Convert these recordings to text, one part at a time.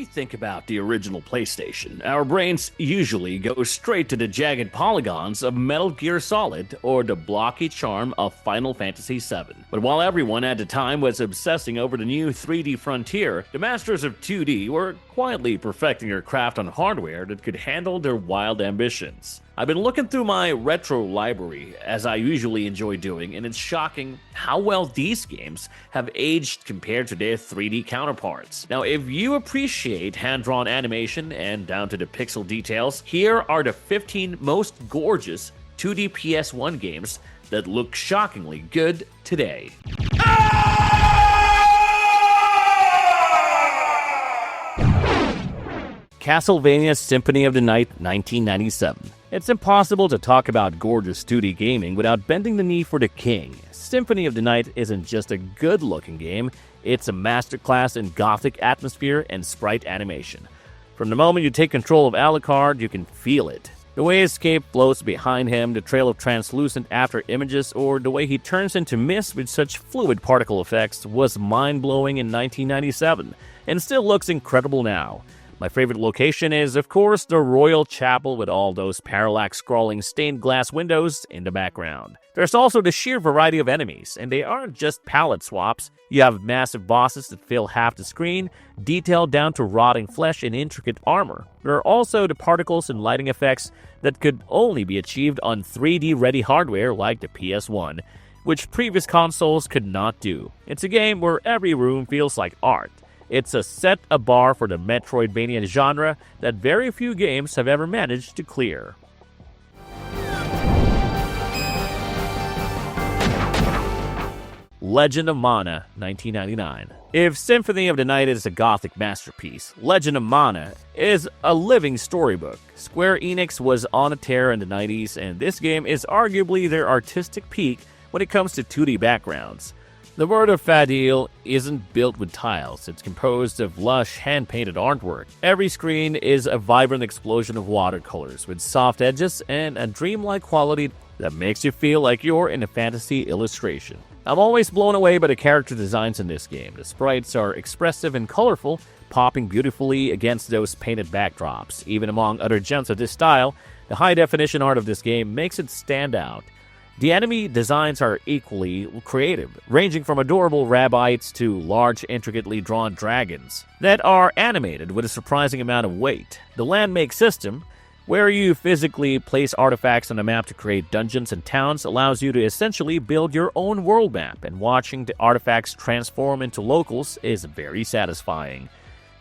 we think about the original PlayStation, our brains usually go straight to the jagged polygons of Metal Gear Solid or the blocky charm of Final Fantasy VII. But while everyone at the time was obsessing over the new 3D frontier, the masters of 2D were quietly perfecting their craft on hardware that could handle their wild ambitions. I've been looking through my retro library, as I usually enjoy doing, and it's shocking how well these games have aged compared to their 3D counterparts. Now, if you appreciate hand-drawn animation and down to the pixel details, here are the 15 most gorgeous 2D PS1 games that look shockingly good today. Castlevania Symphony of the Night 1997. It's impossible to talk about gorgeous 2D gaming without bending the knee for the king. Symphony of the Night isn't just a good-looking game, it's a masterclass in gothic atmosphere and sprite animation. From the moment you take control of Alucard, you can feel it. The way Escape floats behind him, the trail of translucent after images, or the way he turns into mist with such fluid particle effects was mind-blowing in 1997, and still looks incredible now. My favorite location is, of course, the Royal Chapel with all those parallax-scrolling stained glass windows in the background. There's also the sheer variety of enemies, and they aren't just palette swaps. You have massive bosses that fill half the screen, detailed down to rotting flesh and intricate armor. There are also the particles and lighting effects that could only be achieved on 3D-ready hardware like the PS1, which previous consoles could not do. It's a game where every room feels like art. It's a set a bar for the Metroidvania genre that very few games have ever managed to clear. Legend of Mana, 1999. If Symphony of the Night is a gothic masterpiece, Legend of Mana is a living storybook. Square Enix was on a tear in the 90s, and this game is arguably their artistic peak when it comes to 2D backgrounds. The world of Fadil isn't built with tiles, it's composed of lush, hand-painted artwork. Every screen is a vibrant explosion of watercolors with soft edges and a dreamlike quality that makes you feel like you're in a fantasy illustration. I'm always blown away by the character designs in this game. The sprites are expressive and colorful, popping beautifully against those painted backdrops. Even among other gems of this style, the high-definition art of this game makes it stand out. The enemy designs are equally creative, ranging from adorable rabbits to large, intricately drawn dragons that are animated with a surprising amount of weight. The land-make system, where you physically place artifacts on a map to create dungeons and towns, allows you to essentially build your own world map, and watching the artifacts transform into locals is very satisfying.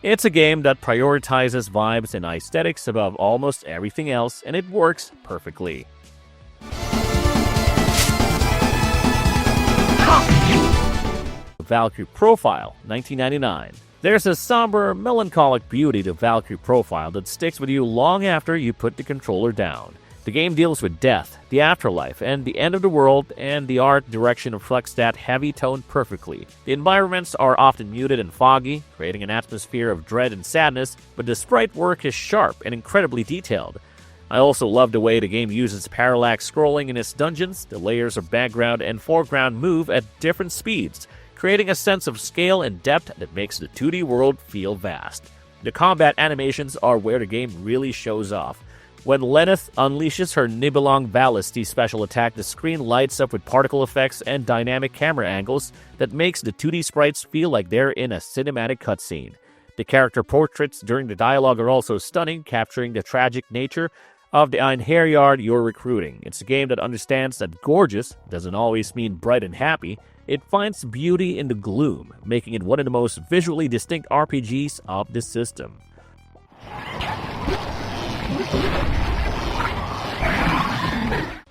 It's a game that prioritizes vibes and aesthetics above almost everything else, and it works perfectly. Valkyrie Profile, 1999. There's a somber, melancholic beauty to Valkyrie Profile that sticks with you long after you put the controller down. The game deals with death, the afterlife, and the end of the world, and the art direction reflects that heavy tone perfectly. The environments are often muted and foggy, creating an atmosphere of dread and sadness, but the sprite work is sharp and incredibly detailed. I also love the way the game uses parallax scrolling in its dungeons. The layers of background and foreground move at different speeds, creating a sense of scale and depth that makes the 2D world feel vast. The combat animations are where the game really shows off. When Lenneth unleashes her Nibelung Valisty special attack, the screen lights up with particle effects and dynamic camera angles that makes the 2D sprites feel like they're in a cinematic cutscene. The character portraits during the dialogue are also stunning, capturing the tragic nature of the Einherjar you're recruiting. It's a game that understands that gorgeous doesn't always mean bright and happy. It finds beauty in the gloom, making it one of the most visually distinct RPGs of the system.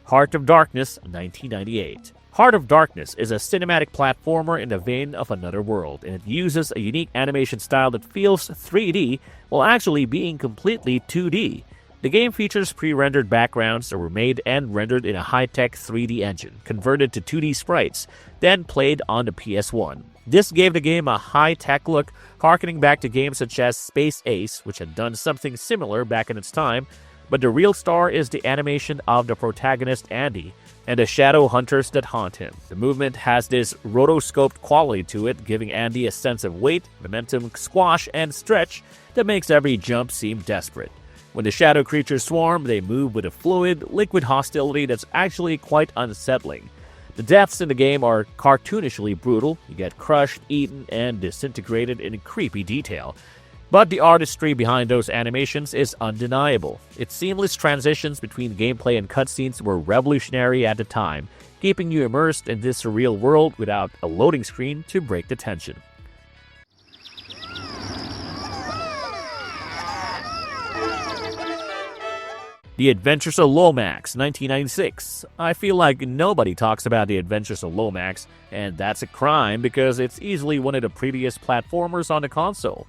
Heart of Darkness, 1998. Heart of Darkness is a cinematic platformer in the vein of Another World, and it uses a unique animation style that feels 3D while actually being completely 2D. The game features pre-rendered backgrounds that were made and rendered in a high-tech 3D engine, converted to 2D sprites, then played on the PS1. This gave the game a high-tech look, harkening back to games such as Space Ace, which had done something similar back in its time, but the real star is the animation of the protagonist Andy and the shadow hunters that haunt him. The movement has this rotoscoped quality to it, giving Andy a sense of weight, momentum, squash, and stretch that makes every jump seem desperate. When the shadow creatures swarm, they move with a fluid, liquid hostility that's actually quite unsettling. The deaths in the game are cartoonishly brutal. You get crushed, eaten, and disintegrated in creepy detail. But the artistry behind those animations is undeniable. Its seamless transitions between gameplay and cutscenes were revolutionary at the time, keeping you immersed in this surreal world without a loading screen to break the tension. The Adventures of Lomax, 1996. I feel like nobody talks about The Adventures of Lomax, and that's a crime because it's easily one of the prettiest platformers on the console.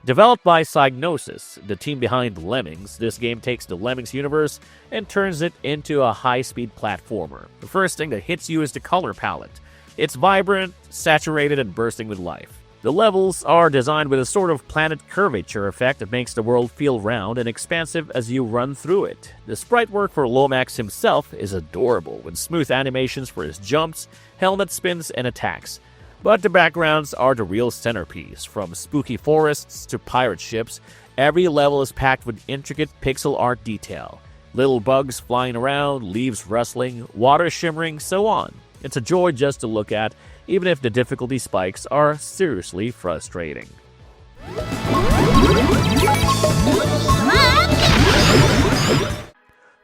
Developed by Psygnosis, the team behind Lemmings, this game takes the Lemmings universe and turns it into a high-speed platformer. The first thing that hits you is the color palette. It's vibrant, saturated, and bursting with life. The levels are designed with a sort of planet curvature effect that makes the world feel round and expansive as you run through it. The sprite work for Lomax himself is adorable, with smooth animations for his jumps, helmet spins, and attacks. But the backgrounds are the real centerpiece. From spooky forests to pirate ships, every level is packed with intricate pixel art detail. Little bugs flying around, leaves rustling, water shimmering, so on. It's a joy just to look at, even if the difficulty spikes are seriously frustrating.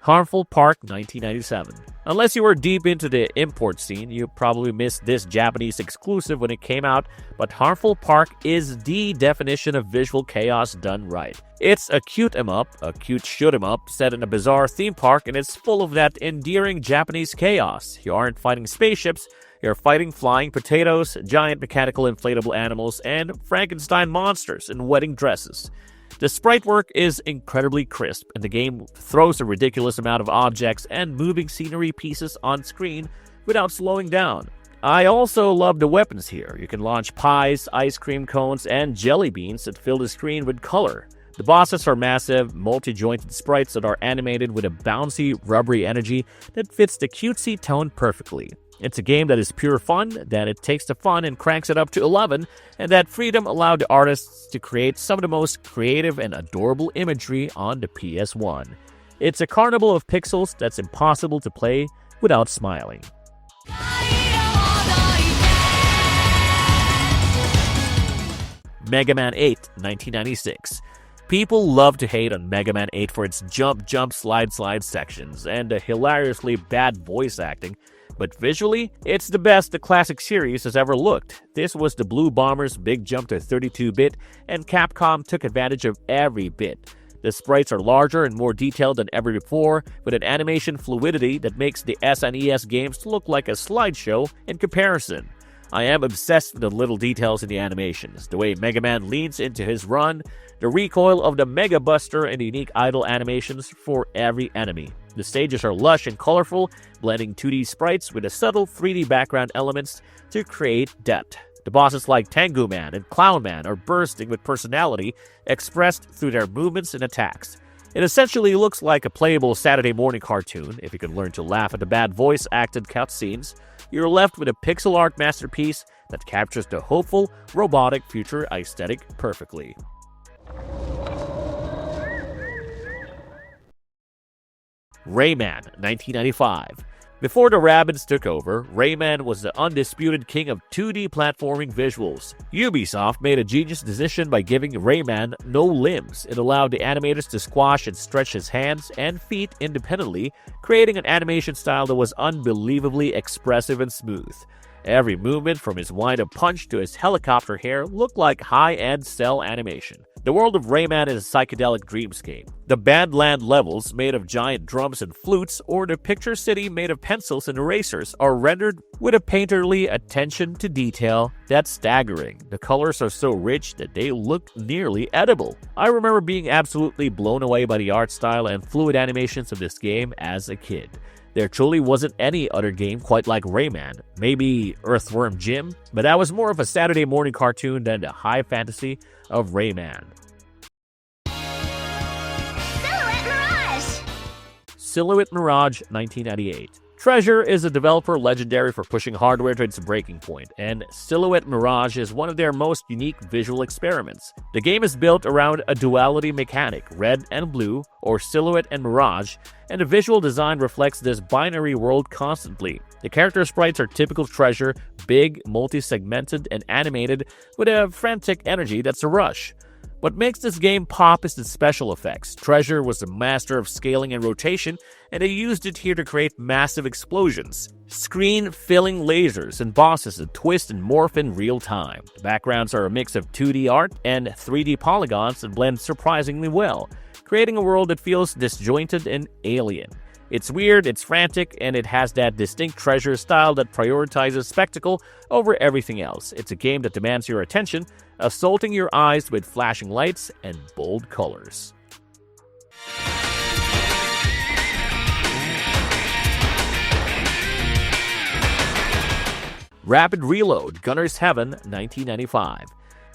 Harmful Park, 1997. Unless you were deep into the import scene, you probably missed this Japanese exclusive when it came out, but Harmful Park is the definition of visual chaos done right. It's a cute shoot 'em up, set in a bizarre theme park, and it's full of that endearing Japanese chaos. You aren't fighting spaceships, you're fighting flying potatoes, giant mechanical inflatable animals, and Frankenstein monsters in wedding dresses. The sprite work is incredibly crisp, and the game throws a ridiculous amount of objects and moving scenery pieces on screen without slowing down. I also love the weapons here. You can launch pies, ice cream cones, and jelly beans that fill the screen with color. The bosses are massive, multi-jointed sprites that are animated with a bouncy, rubbery energy that fits the cutesy tone perfectly. It's a game that is pure fun, that it takes the fun and cranks it up to 11, and that freedom allowed the artists to create some of the most creative and adorable imagery on the PS1. It's a carnival of pixels that's impossible to play without smiling. Mega Man 8, 1996. People love to hate on Mega Man 8 for its jump, slide sections and the hilariously bad voice acting, but visually, it's the best the classic series has ever looked. This was the Blue Bomber's big jump to 32-bit, and Capcom took advantage of every bit. The sprites are larger and more detailed than ever before, with an animation fluidity that makes the SNES games look like a slideshow in comparison. I am obsessed with the little details in the animations, the way Mega Man leans into his run, the recoil of the Mega Buster, and the unique idle animations for every enemy. The stages are lush and colorful, blending 2D sprites with a subtle 3D background elements to create depth. The bosses like Tengu Man and Clown Man are bursting with personality expressed through their movements and attacks. It essentially looks like a playable Saturday morning cartoon. If you can learn to laugh at the bad voice-acted cutscenes, you're left with a pixel art masterpiece that captures the hopeful, robotic future aesthetic perfectly. Rayman, 1995. Before the Rabbids took over, Rayman was the undisputed king of 2D platforming visuals. Ubisoft made a genius decision by giving Rayman no limbs. It allowed the animators to squash and stretch his hands and feet independently, creating an animation style that was unbelievably expressive and smooth. Every movement, from his wind-up punch to his helicopter hair, looked like high-end cell animation. The world of Rayman is a psychedelic dreamscape. The Bandland levels, made of giant drums and flutes, or the picture city made of pencils and erasers, are rendered with a painterly attention to detail that's staggering. The colors are so rich that they look nearly edible. I remember being absolutely blown away by the art style and fluid animations of this game as a kid. There truly wasn't any other game quite like Rayman. Maybe Earthworm Jim, but that was more of a Saturday morning cartoon than the high fantasy of Rayman. Silhouette Mirage, 1998. Treasure is a developer legendary for pushing hardware to its breaking point, and Silhouette Mirage is one of their most unique visual experiments. The game is built around a duality mechanic, red and blue, or Silhouette and Mirage, and the visual design reflects this binary world constantly. The character sprites are typical Treasure, big, multi-segmented, and animated with a frantic energy that's a rush. What makes this game pop is the special effects. Treasure was a master of scaling and rotation, and they used it here to create massive explosions. Screen-filling lasers and bosses that twist and morph in real time. The backgrounds are a mix of 2D art and 3D polygons that blend surprisingly well, creating a world that feels disjointed and alien. It's weird, it's frantic, and it has that distinct Treasure style that prioritizes spectacle over everything else. It's a game that demands your attention, assaulting your eyes with flashing lights and bold colors. Rapid Reload, Gunner's Heaven, 1995.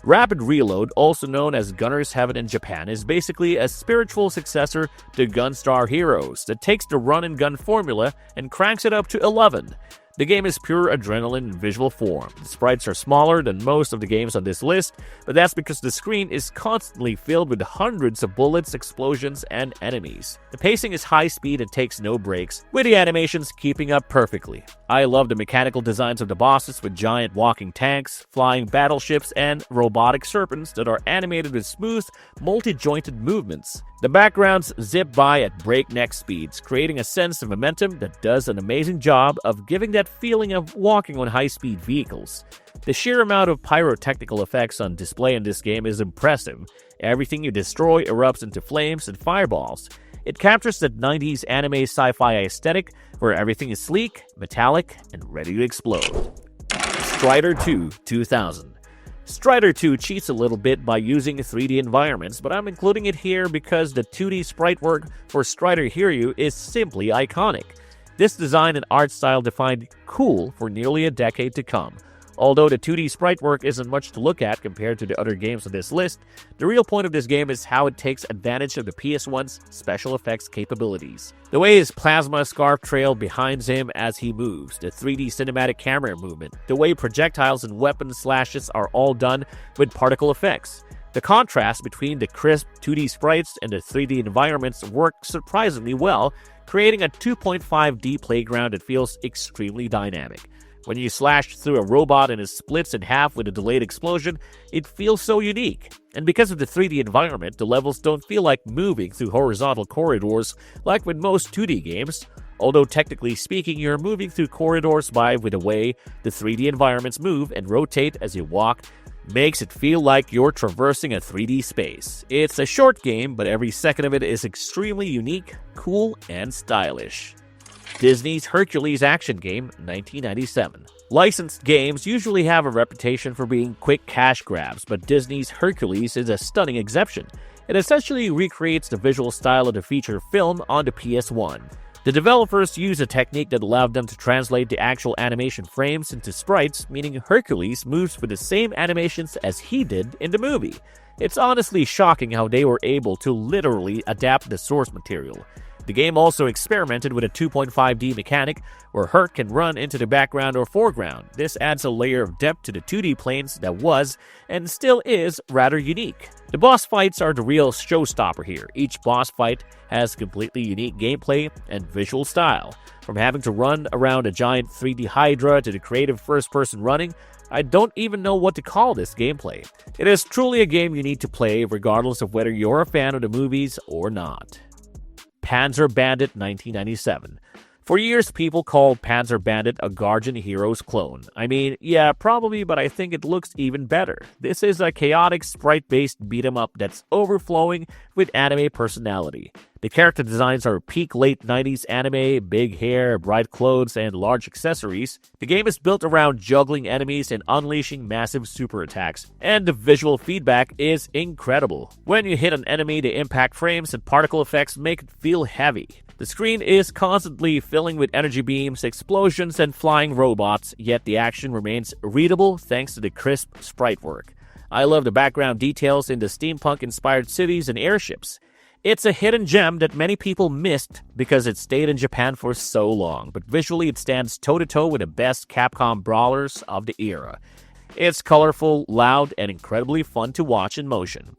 Rapid Reload, also known as Gunner's Heaven in Japan, is basically a spiritual successor to Gunstar Heroes that takes the run-and-gun formula and cranks it up to 11. The game is pure adrenaline in visual form. The sprites are smaller than most of the games on this list, but that's because the screen is constantly filled with hundreds of bullets, explosions, and enemies. The pacing is high speed and takes no breaks, with the animations keeping up perfectly. I love the mechanical designs of the bosses with giant walking tanks, flying battleships, and robotic serpents that are animated with smooth, multi-jointed movements. The backgrounds zip by at breakneck speeds, creating a sense of momentum that does an amazing job of giving that feeling of walking on high-speed vehicles. The sheer amount of pyrotechnical effects on display in this game is impressive. Everything you destroy erupts into flames and fireballs. It captures that 90s anime sci-fi aesthetic where everything is sleek, metallic, and ready to explode. Strider 2, 2000. Strider 2 cheats a little bit by using 3D environments, but I'm including it here because the 2D sprite work for Strider Hiryu is simply iconic. This design and art style defined cool for nearly a decade to come. Although the 2D sprite work isn't much to look at compared to the other games on this list, the real point of this game is how it takes advantage of the PS1's special effects capabilities. The way his plasma scarf trailed behind him as he moves, the 3D cinematic camera movement, the way projectiles and weapon slashes are all done with particle effects. The contrast between the crisp 2D sprites and the 3D environments work surprisingly well, creating a 2.5D playground that feels extremely dynamic. When you slash through a robot and it splits in half with a delayed explosion, it feels so unique. And because of the 3D environment, the levels don't feel like moving through horizontal corridors like with most 2D games. Although technically speaking, you're moving through corridors with the way the 3D environments move and rotate as you walk, makes it feel like you're traversing a 3D space. It's a short game, but every second of it is extremely unique, cool, and stylish. Disney's Hercules action game, 1997. Licensed games usually have a reputation for being quick cash grabs, but Disney's Hercules is a stunning exception. It essentially recreates the visual style of the feature film on the PS1. The developers used a technique that allowed them to translate the actual animation frames into sprites, meaning Hercules moves with the same animations as he did in the movie. It's honestly shocking how they were able to literally adapt the source material. The game also experimented with a 2.5D mechanic where Herc can run into the background or foreground. This adds a layer of depth to the 2D planes that was, and still is, rather unique. The boss fights are the real showstopper here. Each boss fight has completely unique gameplay and visual style. From having to run around a giant 3D Hydra to the creative first-person running, I don't even know what to call this gameplay. It is truly a game you need to play regardless of whether you're a fan of the movies or not. Panzer Bandit 1997. For years, people called Panzer Bandit a Guardian Heroes clone. I mean, yeah, probably, but I think it looks even better. This is a chaotic, sprite-based beat-em-up that's overflowing with anime personality. The character designs are peak late 90s anime, big hair, bright clothes, and large accessories. The game is built around juggling enemies and unleashing massive super attacks, and the visual feedback is incredible. When you hit an enemy, the impact frames and particle effects make it feel heavy. The screen is constantly filling with energy beams, explosions, and flying robots, yet the action remains readable thanks to the crisp sprite work. I love the background details in the steampunk-inspired cities and airships. It's a hidden gem that many people missed because it stayed in Japan for so long, but visually it stands toe-to-toe with the best Capcom brawlers of the era. It's colorful, loud, and incredibly fun to watch in motion.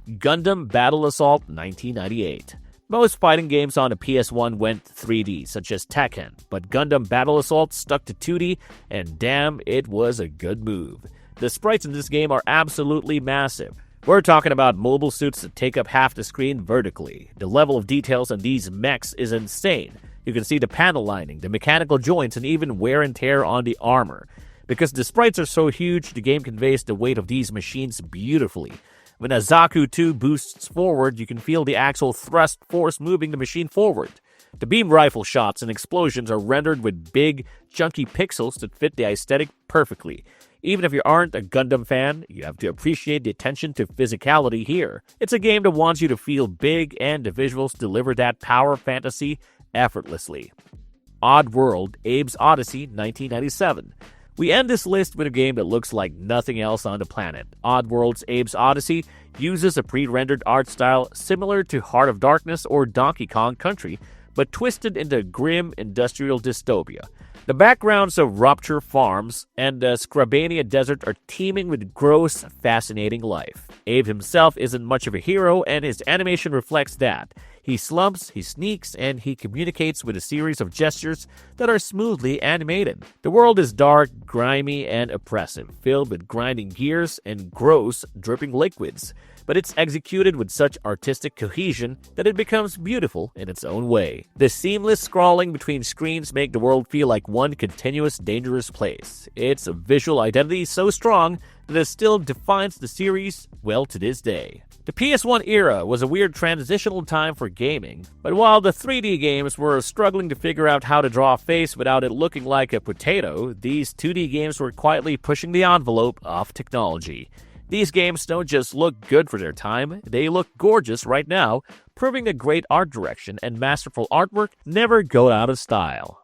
Gundam Battle Assault 1998. Most fighting games on the PS1 went 3D, such as Tekken, but Gundam Battle Assault stuck to 2D, and damn, it was a good move. The sprites in this game are absolutely massive. We're talking about mobile suits that take up half the screen vertically. The level of details on these mechs is insane. You can see the panel lining, the mechanical joints, and even wear and tear on the armor. Because the sprites are so huge, the game conveys the weight of these machines beautifully. When a Zaku 2 boosts forward, you can feel the actual thrust force moving the machine forward. The beam rifle shots and explosions are rendered with big, chunky pixels that fit the aesthetic perfectly. Even if you aren't a Gundam fan, you have to appreciate the attention to physicality here. It's a game that wants you to feel big, and the visuals deliver that power fantasy effortlessly. Oddworld, Abe's Odyssey, 1997. We end this list with a game that looks like nothing else on the planet. Oddworld's Abe's Odyssey uses a pre-rendered art style similar to Heart of Darkness or Donkey Kong Country, but twisted into grim industrial dystopia. The backgrounds of Rupture Farms and the Scrabania Desert are teeming with gross, fascinating life. Abe himself isn't much of a hero, and his animation reflects that. He slumps, he sneaks, and he communicates with a series of gestures that are smoothly animated. The world is dark, grimy, and oppressive, filled with grinding gears and gross, dripping liquids. But it's executed with such artistic cohesion that it becomes beautiful in its own way. The seamless scrolling between screens make the world feel like one continuous, dangerous place. It's a visual identity so strong that it still defines the series well to this day. The PS1 era was a weird transitional time for gaming, but while the 3D games were struggling to figure out how to draw a face without it looking like a potato, these 2D games were quietly pushing the envelope of technology. These games don't just look good for their time, they look gorgeous right now, proving that great art direction and masterful artwork never go out of style.